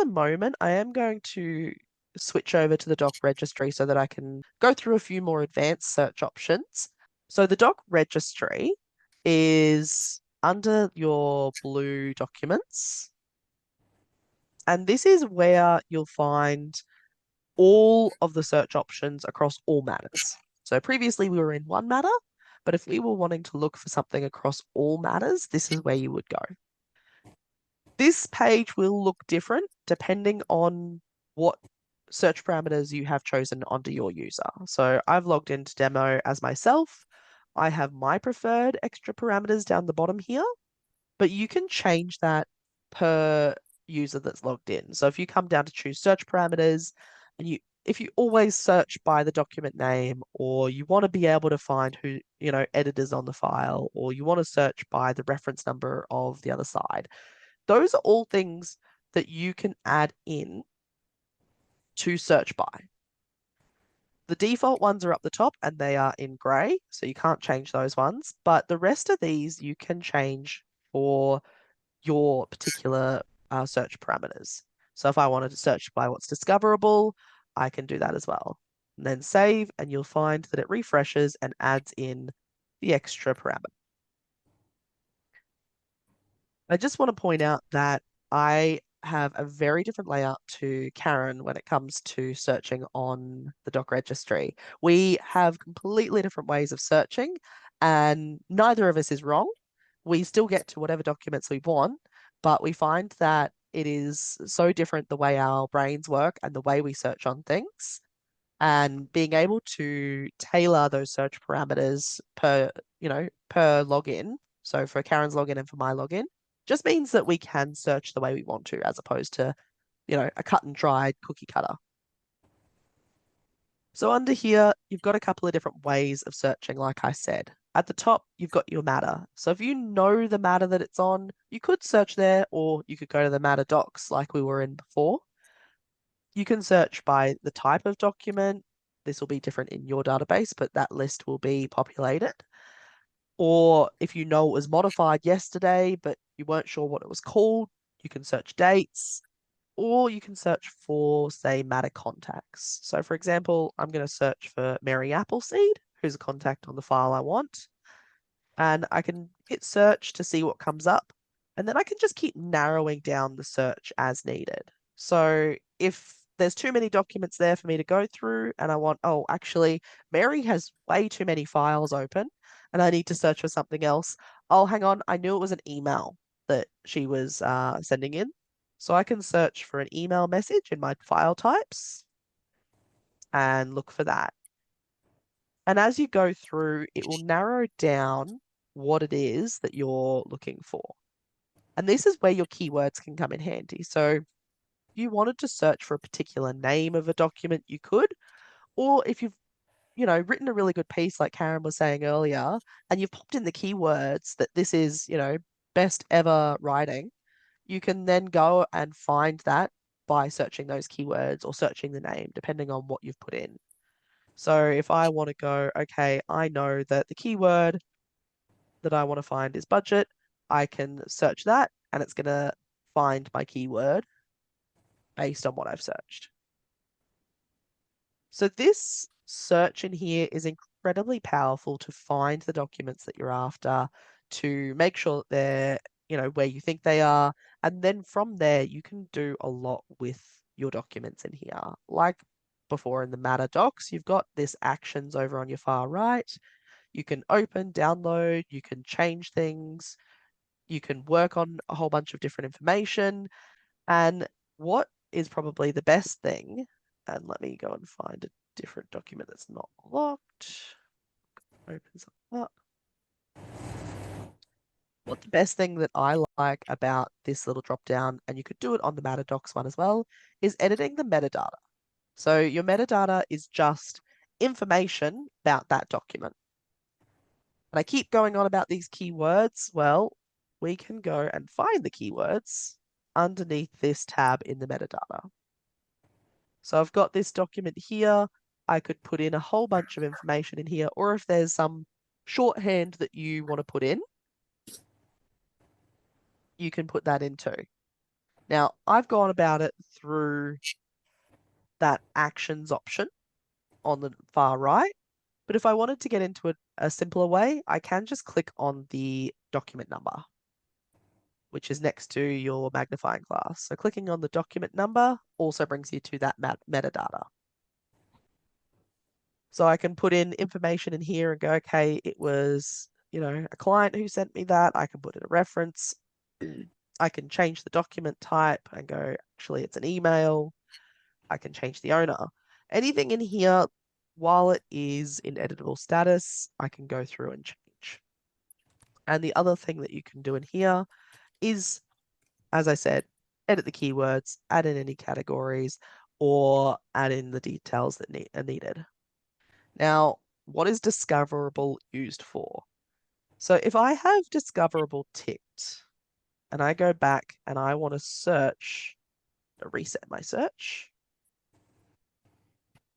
moment, I am going to switch over to the DocRegistry so that I can go through a few more advanced search options. So the DocRegistry is under your blue documents, and this is where you'll find all of the search options across all matters. So previously we were in one matter, but if we were wanting to look for something across all matters, this is where you would go. This page will look different depending on what search parameters you have chosen onto your user. So I've logged into demo as myself. I have my preferred extra parameters down the bottom here, but you can change that per user that's logged in. So if you come down to choose search parameters and if you always search by the document name, or you want to be able to find who, editors on the file, or you want to search by the reference number of the other side, those are all things that you can add in to search by. The default ones are up the top and they are in gray, so you can't change those ones. But the rest of these you can change for your particular search parameters. So if I wanted to search by what's discoverable, I can do that as well. And then save, and you'll find that it refreshes and adds in the extra parameter. I just want to point out that I have a very different layout to Karen when it comes to searching on the DocRegistry. We have completely different ways of searching, and neither of us is wrong. We still get to whatever documents we want, but we find that it is so different the way our brains work and the way we search on things. And being able to tailor those search parameters per login. So for Karen's login and for my login, just means that we can search the way we want to, as opposed to, a cut and dried cookie cutter. So under here, you've got a couple of different ways of searching, like I said. At the top, you've got your matter. So if you know the matter that it's on, you could search there, or you could go to the matter docs like we were in before. You can search by the type of document. This will be different in your database, but that list will be populated. Or if you know it was modified yesterday, but you weren't sure what it was called, you can search dates, or you can search for, say, matter contacts. So for example, I'm going to search for Mary Appleseed, who's a contact on the file I want. And I can hit search to see what comes up. And then I can just keep narrowing down the search as needed. So if there's too many documents there for me to go through and I want, oh, actually, Mary has way too many files open and I need to search for something else. Oh, hang on, I knew it was an email that she was sending in. So I can search for an email message in my file types and look for that. And as you go through, it will narrow down what it is that you're looking for. And this is where your keywords can come in handy. So if you wanted to search for a particular name of a document, you could. Or if you've, written a really good piece like Karen was saying earlier, and you've popped in the keywords that this is, best ever writing, you can then go and find that by searching those keywords or searching the name, depending on what you've put in. So if I want to go, okay, I know that the keyword that I want to find is budget, I can search that and it's going to find my keyword based on what I've searched. So this search in here is incredibly powerful to find the documents that you're after, to make sure that they're, where you think they are. And then from there, you can do a lot with your documents in here. Like before in the Matter docs, you've got this actions over on your far right. You can open, download, you can change things, you can work on a whole bunch of different information. And what is probably the best thing, and let me go and find a different document that's not locked. Open something up. What the best thing that I like about this little drop down, and you could do it on the Matter docs one as well, is editing the metadata. So your metadata is just information about that document. And I keep going on about these keywords. Well, we can go and find the keywords underneath this tab in the metadata. So I've got this document here. I could put in a whole bunch of information in here, or if there's some shorthand that you want to put in, you can put that in too. Now, I've gone about it through that actions option on the far right, but if I wanted to get into a simpler way, I can just click on the document number, which is next to your magnifying glass. So clicking on the document number also brings you to that metadata. So I can put in information in here and go, okay, it was, a client who sent me that. I can put in a reference. I can change the document type and go, actually, it's an email. I can change the owner. Anything in here, while it is in editable status, I can go through and change. And the other thing that you can do in here is, as I said, edit the keywords, add in any categories, or add in the details that are needed. Now, what is discoverable used for? So if I have discoverable ticked and I go back and I want to search, reset my search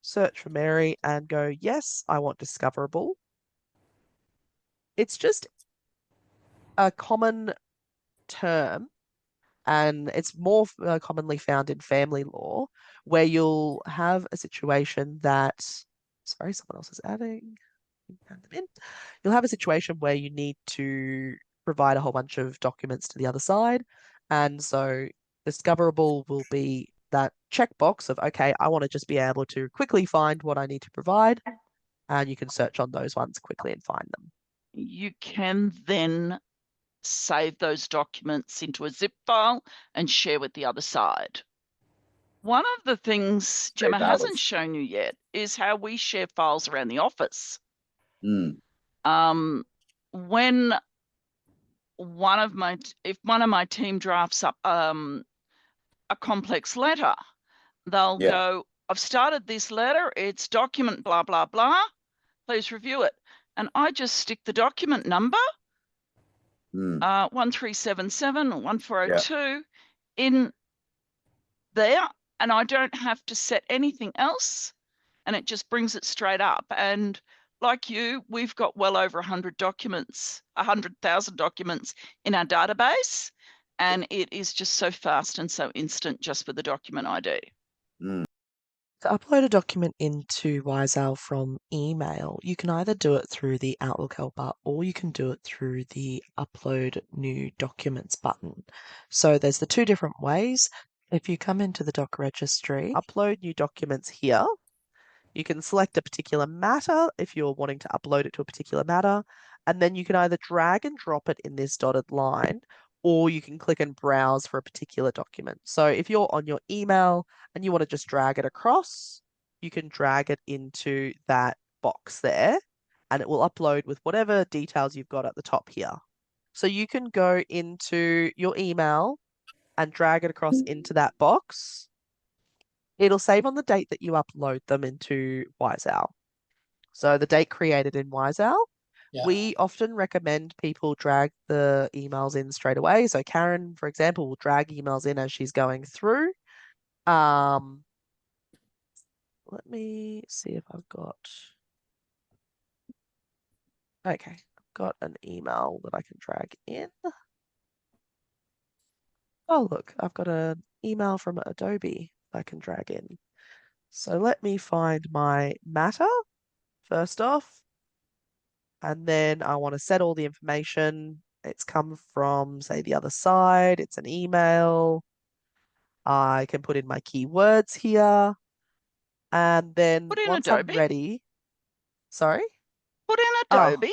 for Mary and go, yes, I want discoverable. It's just a common term, and it's more commonly found in family law, where you'll have a situation that, sorry, someone else is adding them in. You'll have a situation where you need to provide a whole bunch of documents to the other side. And so discoverable will be that checkbox of, okay, I want to just be able to quickly find what I need to provide. And you can search on those ones quickly and find them. You can then save those documents into a zip file and share with the other side. One of the things Gemma hasn't shown you yet is how we share files around the office. When if one of my team drafts up a complex letter, they'll go, I've started this letter, it's document blah, blah, blah, please review it. And I just stick the document number, 1377, 1402 in there, and I don't have to set anything else, and it just brings it straight up. And like you, we've got well over 100 documents, 100,000 documents in our database, and it is just so fast and so instant just with the document ID. To upload a document into Wiseowl from email, you can either do it through the Outlook helper or you can do it through the Upload New Documents button. So there's the two different ways. If you come into the DocRegistry, upload new documents here. You can select a particular matter if you're wanting to upload it to a particular matter, and then you can either drag and drop it in this dotted line, or you can click and browse for a particular document. So if you're on your email and you want to just drag it across, you can drag it into that box there, and it will upload with whatever details you've got at the top here. So you can go into your email and drag it across into that box. It'll save on the date that you upload them into Wiseowl. So the date created in Wiseowl. Yeah. We often recommend people drag the emails in straight away. So Karen, for example, will drag emails in as she's going through. Let me see if I've got. Okay, I've got an email that I can drag in. Oh, look, I've got an email from Adobe I can drag in. So let me find my matter first off. And then I want to set all the information. It's come from, say, the other side. It's an email. I can put in my keywords here. And then Put in once I'm Adobe. ready, sorry? Put in Adobe.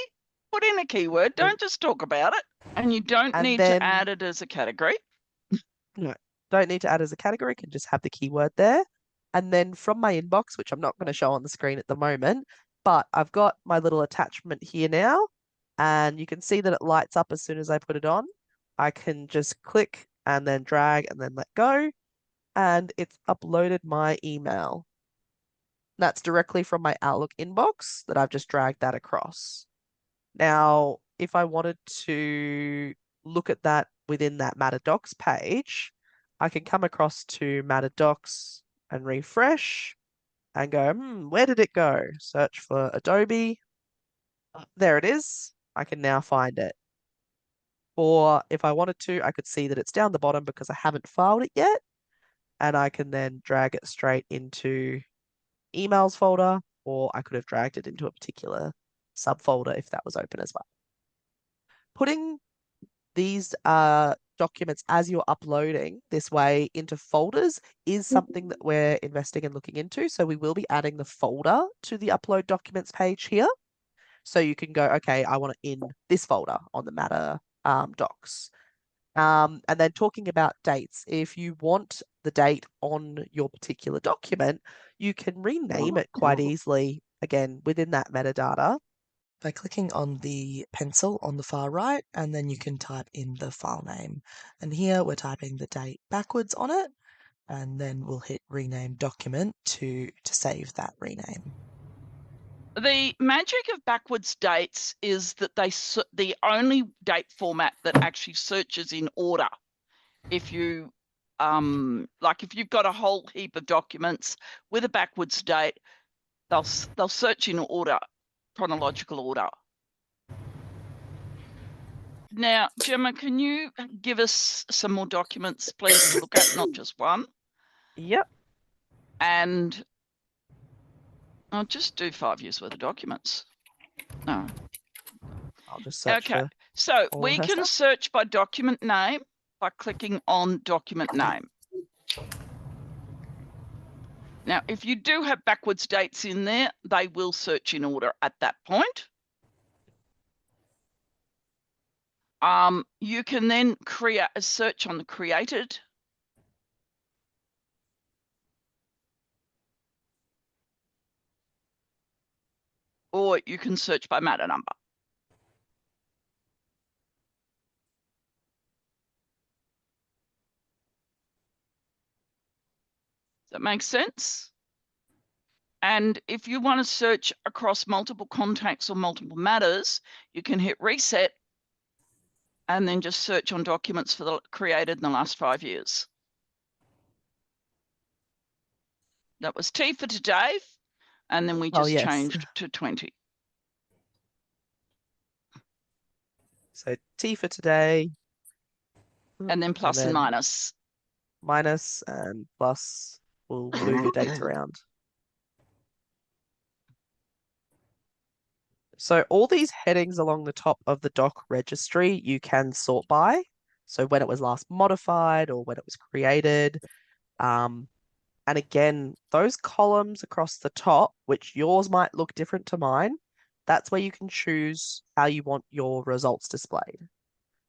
Put in a keyword. Don't just talk about it. And you don't need to add it as a category. No, don't need to add as a category. Can just have the keyword there. And then from my inbox, which I'm not going to show on the screen at the moment, but I've got my little attachment here now, and you can see that it lights up as soon as I put it on. I can just click and then drag and then let go, and it's uploaded my email. That's directly from my Outlook inbox that I've just dragged that across. Now, if I wanted to look at that within that Matter Docs page, I can come across to Matter Docs and refresh and go, where did it go? Search for Adobe. There it is. I can now find it. Or if I wanted to, I could see that it's down the bottom because I haven't filed it yet. And I can then drag it straight into emails folder, or I could have dragged it into a particular subfolder if that was open as well. Putting these documents as you're uploading this way into folders is something that we're investing in looking into. So we will be adding the folder to the upload documents page here. So you can go, okay, I want it in this folder on the Matter docs. And then talking about dates, if you want the date on your particular document, you can rename it quite easily, again, within that metadata by clicking on the pencil on the far right, and then you can type in the file name. And here we're typing the date backwards on it, and then we'll hit rename document to save that rename. The magic of backwards dates is that the only date format that actually searches in order. If you like, if you've got a whole heap of documents with a backwards date, they'll search in order, chronological order. Now, Gemma, can you give us some more documents, please, to look at, not just one? Yep. And I'll just do 5 years worth of documents. No. I'll just search for so all we her can stuff. search by document name by clicking on document name. Now, if you do have backwards dates in there, they will search in order at that point. You can then create a search on the created. Or you can search by matter number. Does that make sense? And if you want to search across multiple contacts or multiple matters, you can hit reset and then just search on documents for the created in the last 5 years. That was T for today, and then we just changed to 20. So T for today. And then plus and minus. Minus and plus will move your dates around. So all these headings along the top of the doc registry, you can sort by. So when it was last modified or when it was created. And again, those columns across the top, which yours might look different to mine, that's where you can choose how you want your results displayed.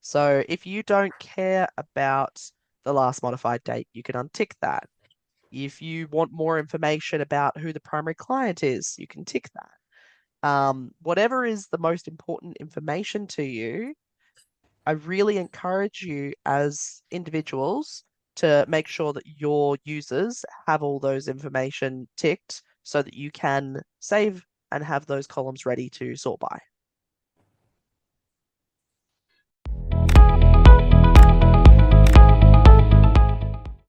So if you don't care about the last modified date, you can untick that. If you want more information about who the primary client is, you can tick that. Whatever is the most important information to you, I really encourage you as individuals to make sure that your users have all those information ticked so that you can save and have those columns ready to sort by.